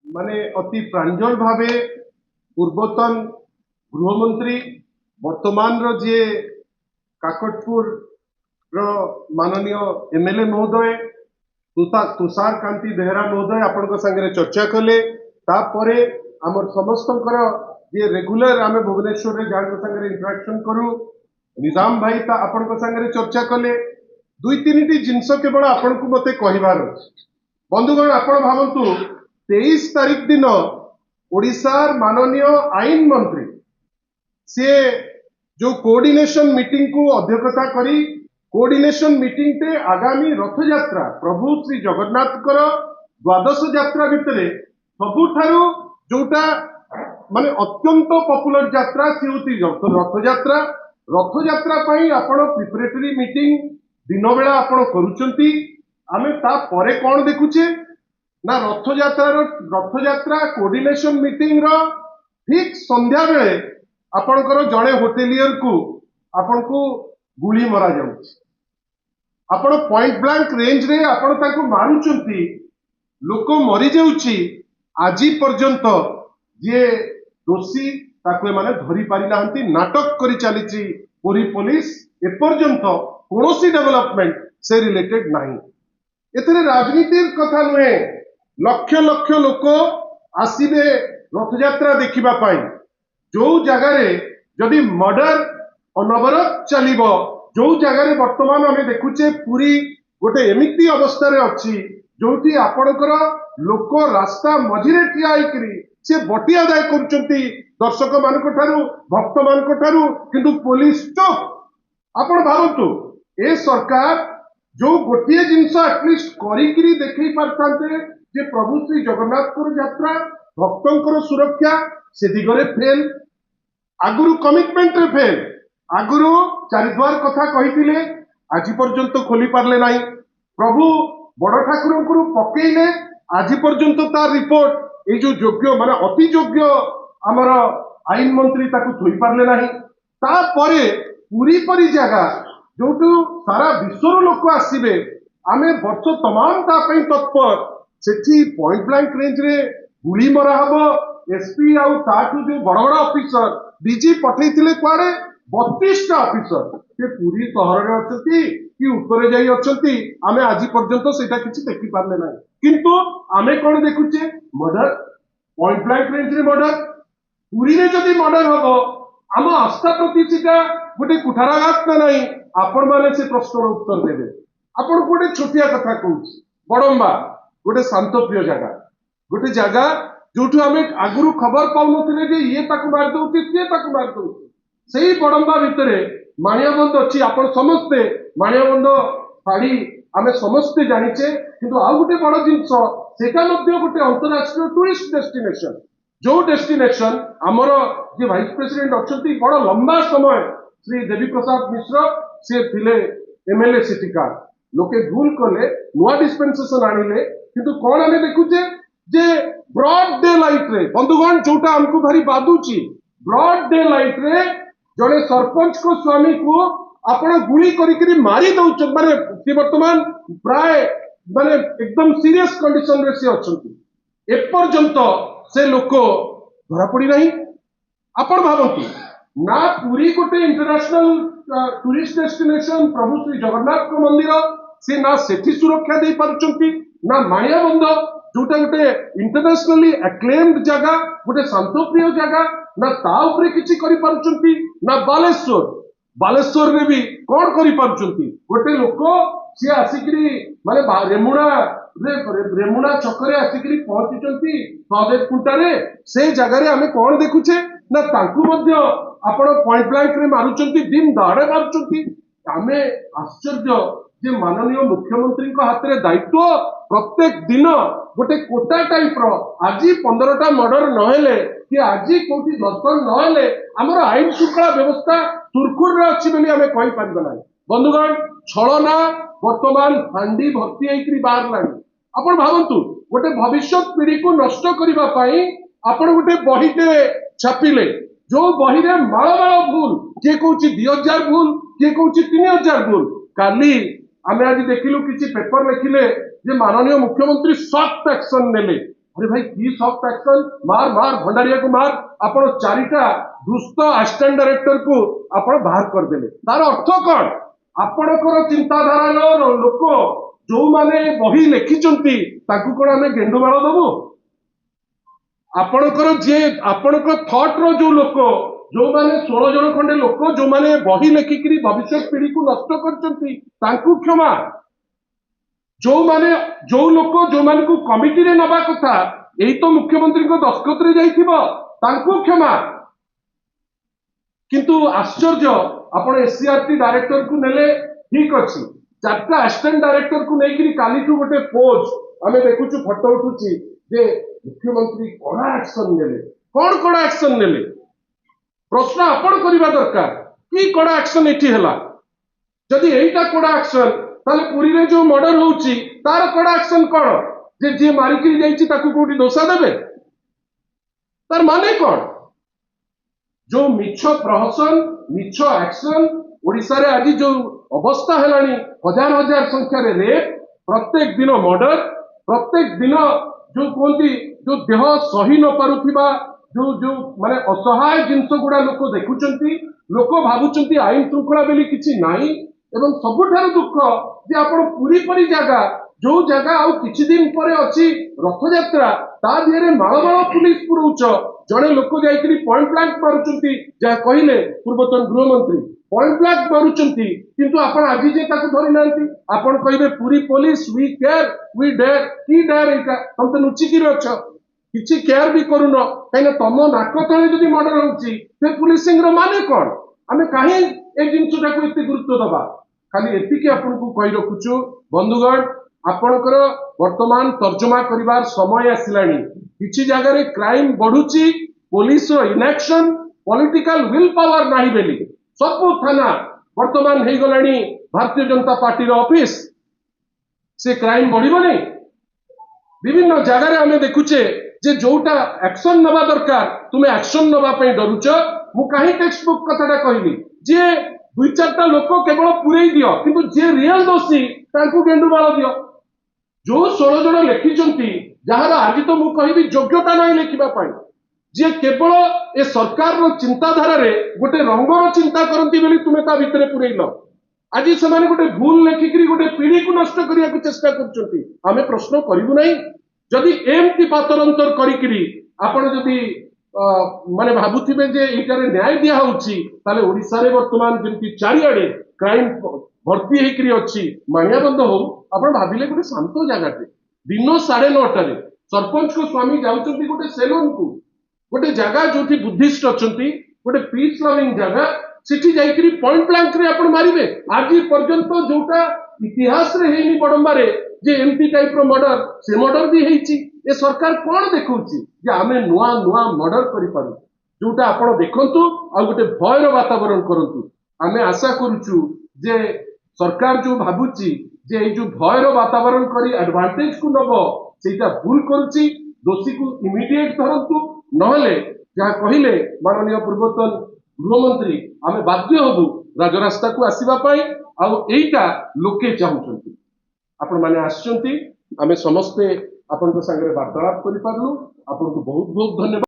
माने अति प्रांजल भावे पूर्वतन गृहमंत्री वर्तमान जे काकटपुर माननीय एमएलए महोदय तुषार कांति बेहरा महोदय आपण संगे चर्चा कले तापरे आमर समस्त जे रेगुलर आम भुवनेश्वर संगे इंटराक्शन करू निजाम भाई आपण संगे चर्चा कले दुई तीन जिनस केवल आपण को मते कहबार बंधुगण आपण भावतु 23 तारीख दिन ओडिशार माननीय आईन मंत्री से जो कोऑर्डिनेशन मीटिंग को अध्यक्षता करी कोऑर्डिनेशन मीटिंग ते आगामी रथ यात्रा प्रभु श्री जगन्नाथ द्वादश यात्रा भितर सबुठारु जोटा माने अत्यंत पॉपुलर यात्रा सी होती रथ यात्रा पई आपण प्रिपरेटरी मीटिंग दिन बेला आपण करूचंती आमे ता परे कोन देखुचे ना रथ यात्रा कोऑर्डिनेशन मीटिंग रो ठीक संध्या बेले आपणकर जड़े होटेलियर को आपण को गुली मरा जाउची आपण पॉइंट ब्लैंक रेंज रे आपण ताको मारुचंती लोक मरी जाउची आजी पर्यंत जे दोषी ताको माने धरी पारि नाहंती नाटक करी चलीची पुरी पुलिस ए पर्यंत कोनोसी डेवलपमेंट से रिलेटेड नाही एथरे राजनीति कथा नुहे लक्ष लक्ष लोक आसीबे रथ यात्रा देखिबा पाई जो जगह जदि मर्डर अनवरत चलिबो जो जगह वर्तमान आम देखुचे पूरी गोटे एमिति अवस्था रे अछि जोटी आपणकर लोक रास्ता मझिरे ठिया होइकरी से बटी आदाय करूचंती दर्शक मानक ठारू भक्त मानक ठारू किंतु पुलिस चुप आपण भावतु ए सरकार जो गोटे जिनस एटलिस्ट करिकरी देखै पारथांते जे प्रभु श्री जगन्नाथ यात्रा भक्तंकर सुरक्षा से दिगरे फेल आगुरु कमिटमेंट रे फेल आगुरु चारिद्वार कथा कहिथिले आज पर्यंत खोली पारले नाही प्रभु बड़ ठाकुर को पकेइले आज पर्यंत तार रिपोर्ट ए जो योग्य माने अति योग्य आमर आईन मंत्री ताकू थोई पारले नाही तापरे पूरी परी जगह जोटू सारा विश्वर लोक आसीबे आमे वर्ष तमाम ता पई तत्पर सेठी पॉइंट ब्लैंक रेंज रे गुली मरा हबो एसपी आउ ताठू जो बड़ बड़ ऑफिसर डीजी पठेइथिले कुआडे 32 टा ऑफिसर से पूरी शहर रे अछंती कि ऊपर जाई अछंती आमे आज पर्यंत सेटा किछि देखि पारले नाही किंतु आमे कोन देखुचे मर्डर पॉइंट ब्लैंक रेंज रे मर्डर पूरी रे जदी मर्डर हबो आम आस्था प्रति सेटा गोटे कुठाराघात ना नहीं आपण माने से प्रश्नर उत्तर देबे आपण गोटे छोटिया कथा कहूछि बड़म्बा गोटे शांतप्रिय जगह गोटे जगह जोठू आमे आगुरु खबर पाउनथिले जे ये ताकू मार दउछि से ताकू मार दउछि सेही बड़म्बा भितरे माणियाबंध अछि आपण समस्ते माणियाबंध फाड़ी आमे समस्ते जानिचे किंतु आ गोटे बड़ जिंस सेटा मध्ये गोटे अंतरराष्ट्रीय टूरिस्ट डेस्टिनेशन जो डेस्टिनेशन आमर जे वाइस प्रेसिडेंट अच्छी बड़ लंबा समय श्री देवी प्रसाद मिश्र से थिले एमएलए सिटिकार लोके भूल कले नुआ डिस्पेंसेशन आनिले किंतु कौन आमे देखुचे जे ब्रॉड डे लाइट रे बंधुगण जोटा हमको भारी बाधुची ब्रॉड डे लाइट रे जड़े सरपंच को स्वामी को आपण गुली करी मारी दउछ माने सी वर्तमान प्राय माने एकदम सीरियस कंडीशन रे से अछंती ए पर्यंत से लोक धरा पड़ी नहीं आपण भावंतु ना पूरी गोटे इंटरनेशनल टूरिस्ट डेस्टिनेशन प्रभु श्री जगन्नाथ मंदिर से ना सेठी सुरक्षा दे पारुचंती ना माणियाबंध जोटा गोटे इंटरनेशनली एक्लेम्ड जगह गोटे शांतप्रिय जगह ना ता उपरे किछि करि पारुचंती ना बालेश्वर रे भी कोन करि पारुचंती गोटे लोक से आसिकरी माने रेमुणा छकरे आसिकरी पहुंचीचंती सदेव कुंटारे से जगह रे आमे कोन देखुचे ना तांकू मध्य आपण पॉइंट ब्लैंक रे मारुचंती दिन दाड़े मारुचंती आमे आश्चर्य जे माननीय मुख्यमंत्री को हाथ रे दायित्व प्रत्येक दिन गोटे कोटा टाइप रो आज 15टा मर्डर नहेले कि आज कोठी धर्षण नहेले हमर आईन शृंखला व्यवस्था सुरखुर रे अछि बोली हमें कहि पारिबा नाही बंधुगण छलना वर्तमान हांडी भर्ती होइकरी बाहर लानी आपण भावंतु गोटे भविष्य पीढ़ी को नष्ट करबा पई आपण गोटे बहिते छापिले जो बही रे माळ माळ भूल किए कहूँ 2000 भूल किए कहूँ 3000 भूल काली आमे आज देखिलु किछि पेपर लिखिले जे माननीय मुख्यमंत्री सख्त एक्शन नेले अरे भाई की सॉफ्ट एक्शन मार मार भंडारिया को मार आपण चारिटा दुष्ट असिस्टेंट डायरेक्टर को आपण बाहर कर देले तार अर्थ कौन आपणकर चिंताधारा लोक जो माने बही लिखिचंती ताकू कोन हमें गेंडुमाळ दबु आपणकर जे आपणकर थॉट रो जो लोक जो माने 16 जन खंडे लोक जो माने बही लिखिकरी भविष्य पीढ़ी को नष्ट करचंती तांकू क्षमा जो माने जो लोक जो मान को कमिटी रे नबा कथा यही तो मुख्यमंत्री को दस्खत रे जाइथिबो तांकू क्षमा किंतु आश्चर्य आपण एससीआरटी डायरेक्टर को नेले ठीक अछि चारटा असिस्टेंट डायरेक्टर को नेकिरी काली ठू गोटे पोज आमे देखुछु फोटो उठुची जे मुख्यमंत्री कड़ा एक्शन नेले कड़ा एक्शन नेले प्रश्न आपण करिबा दरकार की कड़ा एक्शन एठी हला जदि एटा कड़ा एक्शन ताले पुरी रे जो मर्डर होउची तार कड़ा एक्शन कोन जे जे मारिकरी जाइची ताकू कोठी दोषा देबे तार माने कोन जो मिछ प्रहसन मिछ एक्शन ओडिसा रे आज जो अवस्था हेलानी हजार हजार संख्या रे रेप प्रत्येक दिन मर्डर प्रत्येक दिन जो कोंती जो देह सही न पारुथिबा जो जो माने असहाय जिंस गुडा लोक देखुचंती लोक भाबुचंती आईन श्रृंखला बेली किछि नाही एवं सबुठार दुख जे आपण पूरी परी जगह जो जगह आउ किछि दिन परे अछि रथ यात्रा ता दिरे माळमाळ पुलिस पुरौच जणे लोक जाइकरी पॉइंट ब्लैंक मारुचंती जा कहिले पूर्वतन गृहमंत्री पॉइंट ब्लैंक मारुचंती किंतु आपण आजि जे ताको धरि नांती आपण कहिबे Puri police we care we dare की डेयर एका हम तो नुची की रछ किछि केयर भी करूनो काइना तम नाक तळे जदि मर्डर होउची से पुलिसिंग रो माने कोन आमे काहे ए जिंसटा को एते गुरुत्व दबा खाली एतिकी आपण को कहि रखुछु बंधुगण आपणकर वर्तमान तर्जमा करिवार समय आसिलानी किछि जगह रे क्राइम बढ़ुची पुलिस रो इनएक्शन पॉलिटिकल विल पावर नाही बेली सब थाना वर्तमान हे गलानी भारतीय जनता पार्टी रो ऑफिस से क्राइम बढ़िबो नै विभिन्न जगह रे हमें देखुचे जे जोटा एक्शन नबा दरकार तुमे एक्शन नबा पई डरुच मु काहे टेक्स्ट बुक कथाटा कहली जे दुई चारटा लोक केवल पुरई दियो किंतु जे रियल दोषी तांकू गेंडुमाळ दियो जो 16 जन लिखिचंती जहार आज तो मु कहबी योग्यता नहीं लिखिबा पाई जे केवल ए सरकार रो चिंताधारा रे गोटे रंगर चिंता करंती बेली तुमे ता भितरे पुरैलो आज से गोटे भूल लेखिकी गोटे पीढ़ी को नष्ट करने को चेष्टा करछंती आमे प्रश्न करिबु नहीं जदि एमती पातरंतर करिकरी आपण जदि माने भाबुथिबे जे एटारे न्याय दिया होउची ताले ओडिसा रे वर्तमान जेंति चारियाडे क्राइम भर्ती हेकरी अछि मानियाबंद हो आपण भाबिले गोटे शांत जगाटे दिन 9:30 रे सरपंच को स्वामी जाउचंती गोटे सेलून को गोटे जगह जोठी बुद्धिस्ट अछंती गोटे पीस लविंग जगह सिटी जाइकरी पॉइंट ब्लैंक रे आपण मारिबे आज पर्यंत जोटा इतिहास रे हेनी बडंबारे जे एमपी टाइप रो मर्डर से मर्डर भी हेची ए सरकार कोन देखौची जे आमे नुआ नुआ मर्डर करि पारु जोटा आपण देखंतु आ गोटे भय रो वातावरण करंतु आमे आशा करूछु जे सरकार जो भाबुची जे ए जो भय रो वातावरण करी एडवांटेज को नबो सेटा भूल करूची दोषी को इमीडिएट धरंतु नहले जहा कहिले माननीय पूर्वतन गृहमंत्री आमे बाध्य हबु राजरास्ता को आसीबा पाई आ एटा लोके चाहुचंती आपण माने आछंती आमे समस्ते आपण संगे वार्तालाप करि पारलु आपण को बहुत बहुत धन्यवाद।